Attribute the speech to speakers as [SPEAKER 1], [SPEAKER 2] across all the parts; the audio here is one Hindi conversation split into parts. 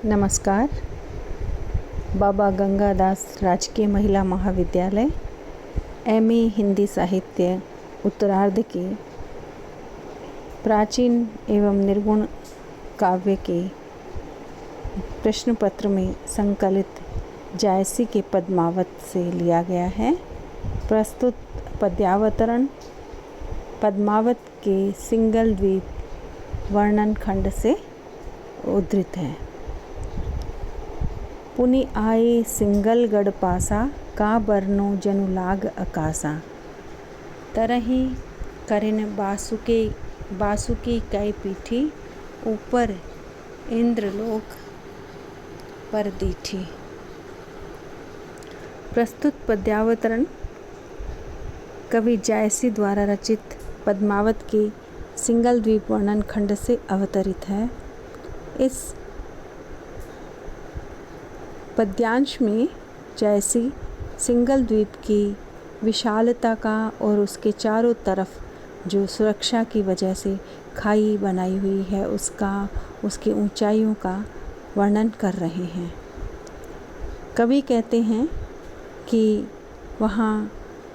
[SPEAKER 1] नमस्कार। बाबा गंगादास राजकीय महिला महाविद्यालय एमए हिंदी साहित्य उत्तरार्ध के प्राचीन एवं निर्गुण काव्य के प्रश्न पत्र में संकलित जायसी के पद्मावत से लिया गया है। प्रस्तुत पद्यावतरण पद्मावत के सिंगल द्वीप वर्णन खंड से उद्धृत है। पुनि आए सिंगल गढ़ पासा, का बरनो जनु लाग अकासा। तरही करिन बासुकी कै पीठी, ऊपर इंद्रलोक पर दीठी। प्रस्तुत पद्यावतरण कवि जायसी द्वारा रचित पद्मावत के सिंगल द्वीप वर्णन खंड से अवतरित है। इस पद्यांश में जायसी सिंगल द्वीप की विशालता का और उसके चारों तरफ जो सुरक्षा की वजह से खाई बनाई हुई है उसकी ऊंचाइयों का वर्णन कर रहे हैं। कवि कहते हैं कि वहाँ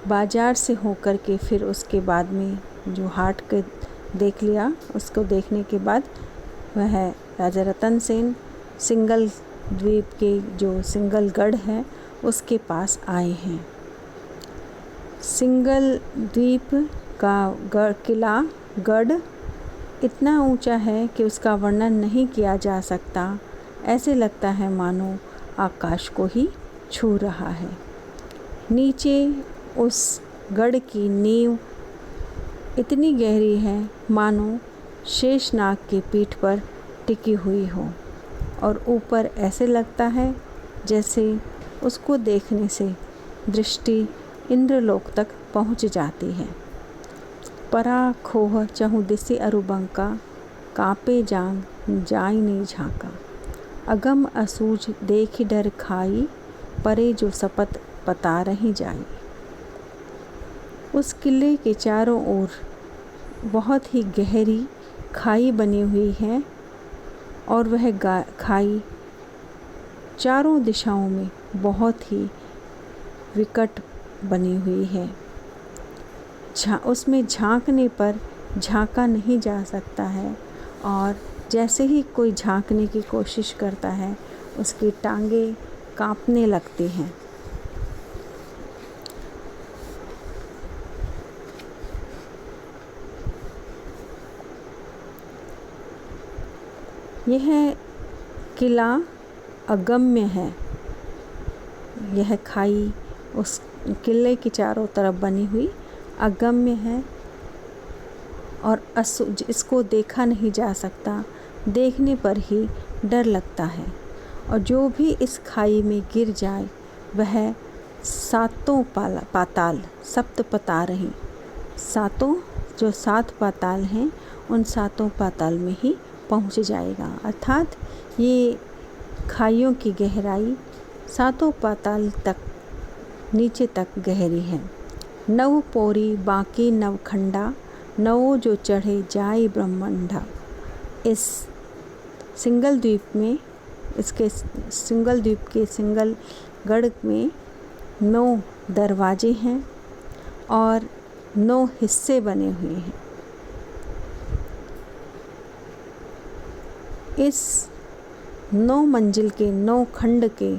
[SPEAKER 1] बाजार से होकर के फिर उसके बाद में जो हाट के देख लिया, उसको देखने के बाद वह राजा रतन सेन सिंगल द्वीप के जो सिंगल गढ़ है उसके पास आए हैं। सिंगल द्वीप का किला गढ़ इतना ऊंचा है कि उसका वर्णन नहीं किया जा सकता। ऐसे लगता है मानो आकाश को ही छू रहा है। नीचे उस गढ़ की नींव इतनी गहरी है मानो शेषनाग की पीठ पर टिकी हुई हो, और ऊपर ऐसे लगता है जैसे उसको देखने से दृष्टि इंद्रलोक तक पहुँच जाती है। परा खोह चहु दिसि अरुबंका, कापे जांग जाई नहीं झांका। अगम असूझ देखि डर खाई, परे जो सपत पता रही जाई। उस किले के चारों ओर बहुत ही गहरी खाई बनी हुई है और वह खाई चारों दिशाओं में बहुत ही विकट बनी हुई है। उसमें झांकने पर झांका नहीं जा सकता है, और जैसे ही कोई झांकने की कोशिश करता है उसकी टांगें कांपने लगती हैं। यह किला अगम्य है। यह खाई उस किले की चारों तरफ बनी हुई अगम्य है और इसको देखा नहीं जा सकता। देखने पर ही डर लगता है, और जो भी इस खाई में गिर जाए वह सातों पाताल सप्त पता रही, सातों जो सात पाताल हैं उन सातों पाताल में ही पहुंच जाएगा। अर्थात ये खाइयों की गहराई सातों पाताल तक नीचे तक गहरी है। नव पोरी बाकी नवखंडा, नवो जो चढ़े जाए ब्रह्मंडा। इस सिंगल द्वीप में सिंगल द्वीप के सिंगल गढ़ में 9 दरवाजे हैं और 9 हिस्से बने हुए हैं। इस 9 मंजिल के 9 खंड के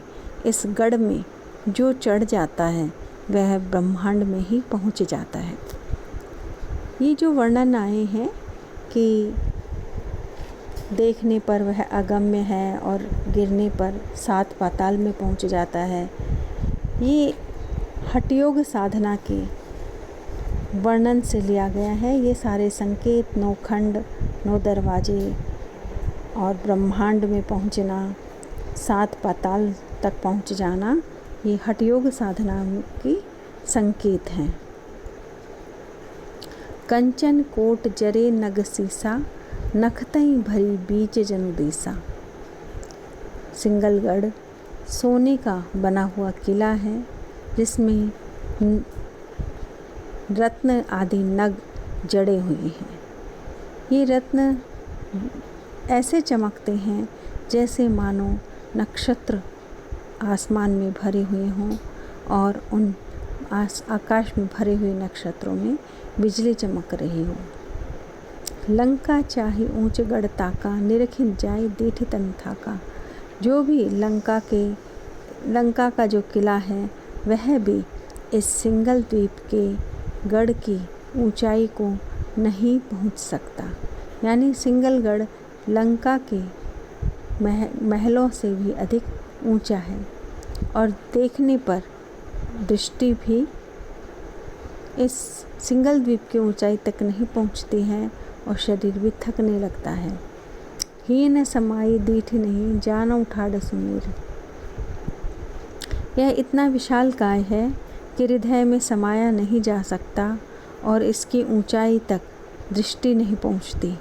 [SPEAKER 1] इस गढ़ में जो चढ़ जाता है वह ब्रह्मांड में ही पहुंच जाता है। ये जो वर्णन आए हैं कि देखने पर वह अगम्य है और गिरने पर 7 पाताल में पहुंच जाता है, ये हठयोग साधना के वर्णन से लिया गया है। ये सारे संकेत 9 खंड, 9 दरवाजे और ब्रह्मांड में पहुंचना, 7 पाताल तक पहुंच जाना, ये हठयोग साधना की संकेत हैं। कंचन कोट जरे नग सीसा, नखतई भरी बीच जनु देसा। सिंगलगढ़ सोने का बना हुआ किला है जिसमें रत्न आदि नग जड़े हुए हैं। ये रत्न ऐसे चमकते हैं जैसे मानो नक्षत्र आसमान में भरे हुए हों और उन आकाश में भरे हुए नक्षत्रों में बिजली चमक रही हो। लंका चाहे ऊंच गढ़ ताका, निरखिन जाए दीठ तन थाका। जो भी लंका का जो किला है वह भी इस सिंगल द्वीप के गढ़ की ऊंचाई को नहीं पहुंच सकता। यानी सिंगलगढ़ लंका के महलों से भी अधिक ऊंचा है और देखने पर दृष्टि भी इस सिंगल द्वीप की ऊंचाई तक नहीं पहुंचती है और शरीर भी थकने लगता है। हीन समाई दीठ नहीं, जान उठाड़ सुमेर। यह इतना विशालकाय है कि हृदय में समाया नहीं जा सकता और इसकी ऊंचाई तक दृष्टि नहीं पहुंचती।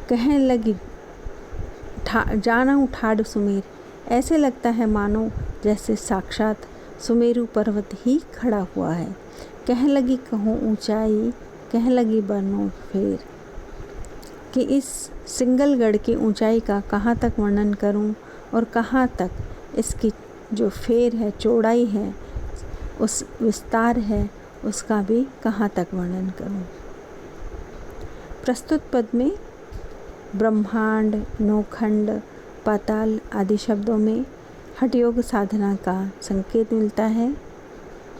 [SPEAKER 1] कहने लगी जाना उठाड़ सुमेर। ऐसे लगता है मानो जैसे साक्षात सुमेरु पर्वत ही खड़ा हुआ है। कहने लगी कहूँ ऊंचाई, कहने लगी बरनों फेर। कि इस सिंगलगढ़ की ऊंचाई का कहाँ तक वर्णन करूं और कहाँ तक इसकी जो फेर है, चौड़ाई है, उस विस्तार है, उसका भी कहाँ तक वर्णन करूं। प्रस्तुत पद में ब्रह्मांड, नौखंड, पाताल आदि शब्दों में हठयोग साधना का संकेत मिलता है।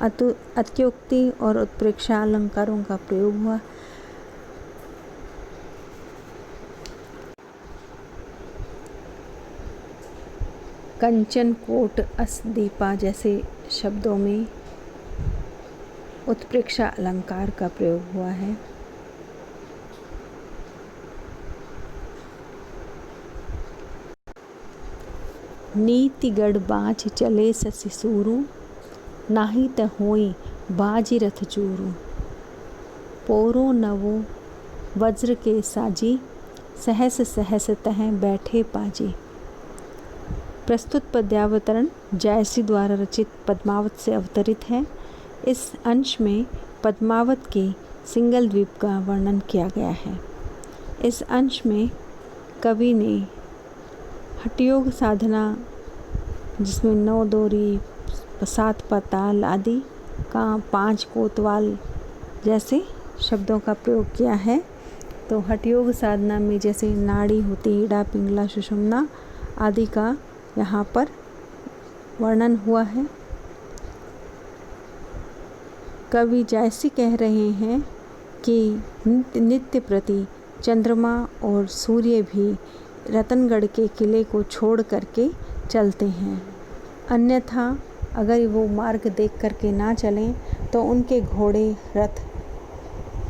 [SPEAKER 1] अत्युक्ति और उत्प्रेक्षा अलंकारों का प्रयोग हुआ। कंचन, कोट, असदीपा जैसे शब्दों में उत्प्रेक्षा अलंकार का प्रयोग हुआ है। नीतिगढ़ बाँझ चले ससि सूरू, नाही त होई बाजी रथ चूरू। पोरो नवो वज्र के साजी, सहस सहस तह बैठे पाजी। प्रस्तुत पद्यावतरण जायसी द्वारा रचित पद्मावत से अवतरित है। इस अंश में पद्मावत के सिंगल द्वीप का वर्णन किया गया है। इस अंश में कवि ने हठयोग साधना, जिसमें 9 दोरी, 7 पाताल आदि का 5 कोतवाल जैसे शब्दों का प्रयोग किया है। तो हठयोग साधना में जैसे नाड़ी होती, इड़ा, पिंगला, सुषुम्ना आदि का यहाँ पर वर्णन हुआ है। कवि जायसी कह रहे हैं कि नित्य प्रति चंद्रमा और सूर्य भी रतनगढ़ के किले को छोड़ करके चलते हैं, अन्यथा अगर वो मार्ग देख करके ना चलें तो उनके घोड़े, रथ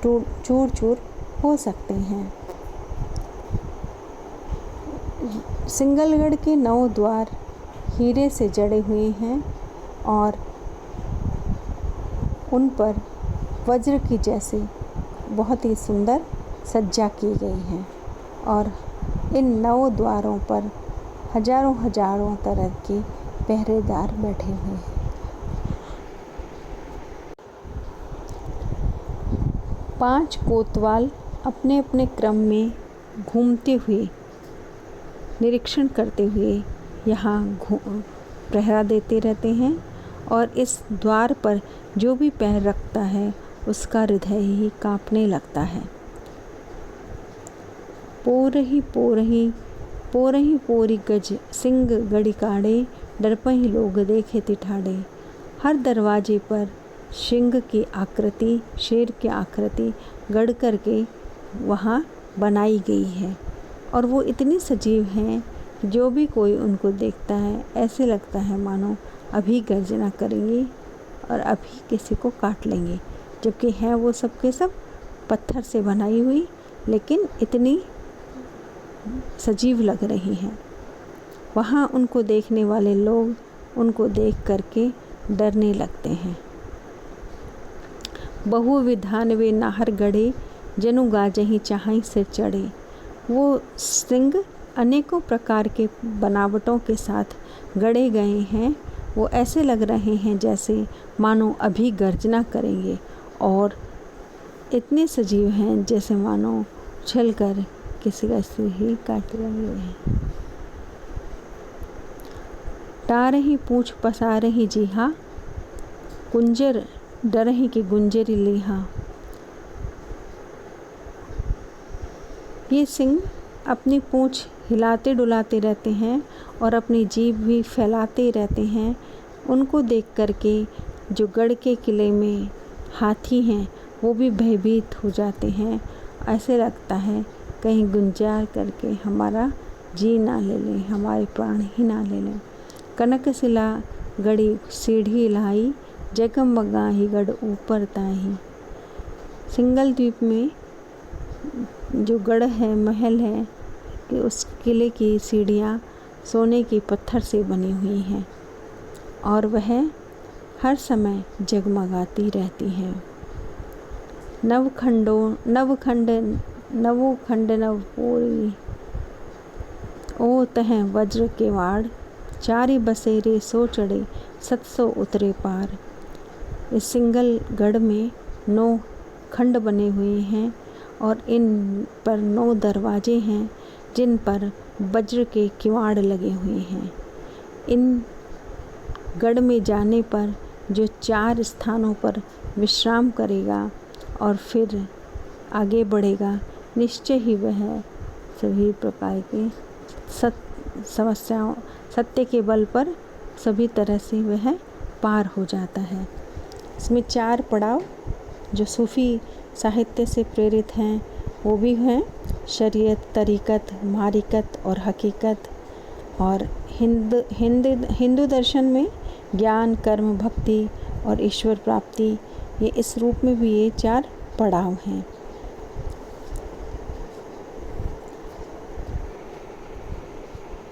[SPEAKER 1] चूर चूर हो सकते हैं। सिंगलगढ़ के 9 द्वार हीरे से जड़े हुए हैं और उन पर वज्र की जैसे बहुत ही सुंदर सज्जा की गई है और इन 9 द्वारों पर हजारों तरह के पहरेदार बैठे हुए हैं। पांच कोतवाल अपने अपने क्रम में घूमते हुए, निरीक्षण करते हुए यहाँ पहरा देते रहते हैं और इस द्वार पर जो भी पैर रखता है उसका हृदय ही कांपने लगता है। पोरही पोरही पोरही पोरी गज, सिंग गड़ी काढ़े, डरपही लोग देखे तिठाड़े। हर दरवाजे पर सिंह की आकृति, शेर की आकृति गढ़ करके वहाँ बनाई गई है और वो इतनी सजीव हैं कि जो भी कोई उनको देखता है ऐसे लगता है मानो अभी गर्जना करेंगे और अभी किसी को काट लेंगे, जबकि हैं वो सब के सब पत्थर से बनाई हुई, लेकिन इतनी सजीव लग रही हैं। वहाँ उनको देखने वाले लोग उनको देख करके डरने लगते हैं। बहु विधान वे नाहर गढ़े, जनु गाजही चाहई से चढ़े। वो सिंह अनेकों प्रकार के बनावटों के साथ गढ़े गए हैं। वो ऐसे लग रहे हैं जैसे मानो अभी गर्जना करेंगे और इतने सजीव हैं जैसे मानो उछलकर किसी का सिर ही काट लगे हैं। टारही पूछ पसारही जीहा, कुंजर डरही कि गुंजरी लीहा। ये सिंह अपनी पूँछ हिलाते डुलाते रहते हैं और अपनी जीभ भी फैलाते रहते हैं। उनको देख कर के जो गढ़ के किले में हाथी हैं वो भी भयभीत हो जाते हैं। ऐसे लगता है कहीं गुंजार करके हमारा जी ना ले लें, हमारे प्राण ही ना ले लें। कनक शिला गढ़ी सीढ़ी लाई, जगमगाही गढ़ ऊपर ताही। सिंगल द्वीप में जो गढ़ है, महल है, कि उस किले की सीढ़ियाँ सोने के पत्थर से बनी हुई हैं और वह हर समय जगमगाती रहती हैं। नवखंड नवपूरी, ओ तह वज्र के वाड़, चारि बसेरे सो चढ़े, 700 उतरे पार। इस सिंगल गढ़ में 9 खंड बने हुए हैं और इन पर 9 दरवाजे हैं जिन पर वज्र के किवाड़ लगे हुए हैं। इन गढ़ में जाने पर जो 4 स्थानों पर विश्राम करेगा और फिर आगे बढ़ेगा, निश्चय ही वह सभी प्रकार के समस्याओं सत्य के बल पर सभी तरह से वह पार हो जाता है। इसमें 4 पड़ाव जो सूफ़ी साहित्य से प्रेरित हैं वो भी हैं शरीयत, तरीक़त, मारिकत और हकीकत। और हिंदू दर्शन में ज्ञान, कर्म, भक्ति और ईश्वर प्राप्ति, ये इस रूप में भी ये 4 पड़ाव हैं।